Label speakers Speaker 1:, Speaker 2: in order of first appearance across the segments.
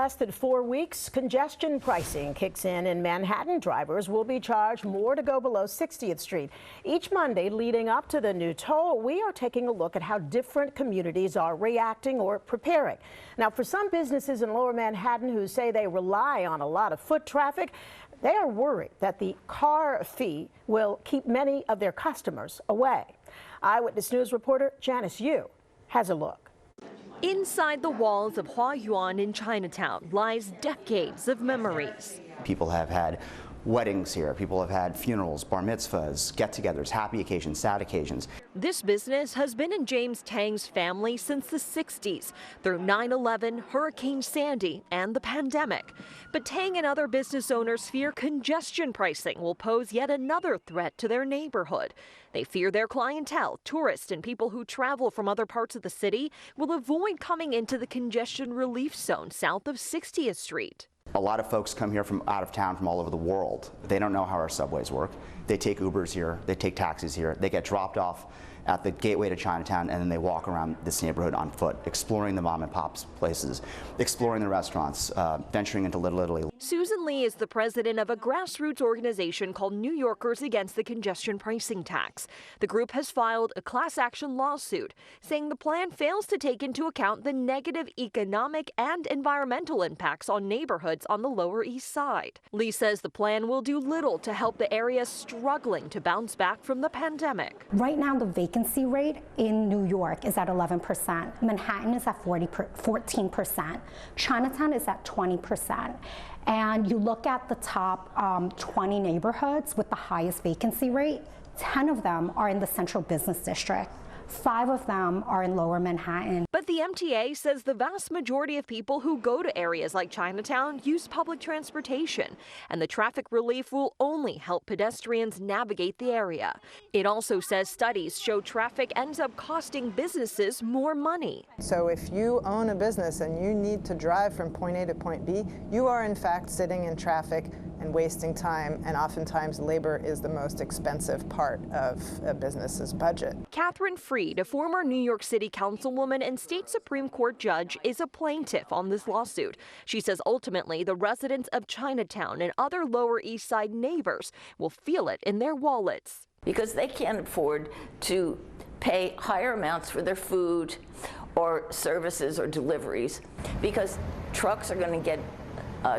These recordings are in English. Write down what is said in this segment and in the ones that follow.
Speaker 1: less than 4 weeks, congestion pricing kicks in Manhattan. Drivers will be charged more to go below 60th Street. Each Monday leading up to the new toll, we are taking a look at how different communities are reacting or preparing. Now, for some businesses in Lower Manhattan who say they rely on a lot of foot traffic, they are worried that the car fee will keep many of their customers away. Eyewitness News reporter Janice Yu has a look.
Speaker 2: Inside the walls of Huayuan in Chinatown lies decades of memories.
Speaker 3: People have had weddings here. People have had funerals, bar mitzvahs, get-togethers, happy occasions, sad occasions.
Speaker 2: This business has been in James Tang's family since the 60s, through 9/11, Hurricane Sandy, and the pandemic. But Tang and other business owners fear congestion pricing will pose yet another threat to their neighborhood. They fear their clientele, tourists, and people who travel from other parts of the city will avoid coming into the congestion relief zone south of 60th Street.
Speaker 3: A lot of folks come here from out of town, from all over the world. They don't know how our subways work. They take Ubers here, they take taxis here, they get dropped off at the gateway to Chinatown, and then they walk around this neighborhood on foot, exploring the mom and pop's places, exploring the restaurants, venturing into Little Italy.
Speaker 2: Susan Lee is the president of a grassroots organization called New Yorkers Against the Congestion Pricing Tax. The group has filed a class action lawsuit saying the plan fails to take into account the negative economic and environmental impacts on neighborhoods on the Lower East Side. Lee says the plan will do little to help the area struggling to bounce back from the pandemic.
Speaker 4: Right now, the vacancy rate in New York is at 11%. Manhattan is at 14%. Chinatown is at 20%. And you look at the top 20 neighborhoods with the highest vacancy rate, 10 of them are in the Central Business District. 5 of them are in Lower Manhattan.
Speaker 2: But the MTA says the vast majority of people who go to areas like Chinatown use public transportation, and the traffic relief will only help pedestrians navigate the area. It also says studies show traffic ends up costing businesses more money.
Speaker 5: So if you own a business and you need to drive from point A to point B, you are in fact sitting in traffic and wasting time, and oftentimes labor is the most expensive part of a business's budget.
Speaker 2: Catherine Freed, a former New York City councilwoman and state Supreme Court judge, is a plaintiff on this lawsuit. She says ultimately the residents of Chinatown and other Lower East Side neighbors will feel it in their wallets.
Speaker 6: Because they can't afford to pay higher amounts for their food or services or deliveries, because trucks are going to get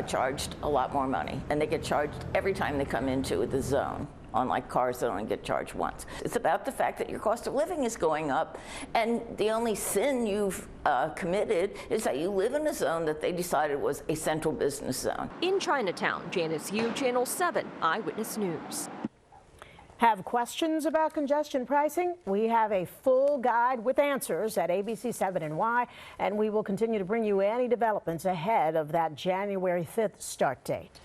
Speaker 6: charged a lot more money, and they get charged every time they come into the zone, unlike cars that only get charged once. It's about the fact that your cost of living is going up, and the only sin you've committed is that you live in a zone that they decided was a central business zone.
Speaker 2: In Chinatown, Janice Yu, Channel 7, Eyewitness News.
Speaker 1: Have questions about congestion pricing? We have a full guide with answers at ABC7NY, and we will continue to bring you any developments ahead of that January 5th start date.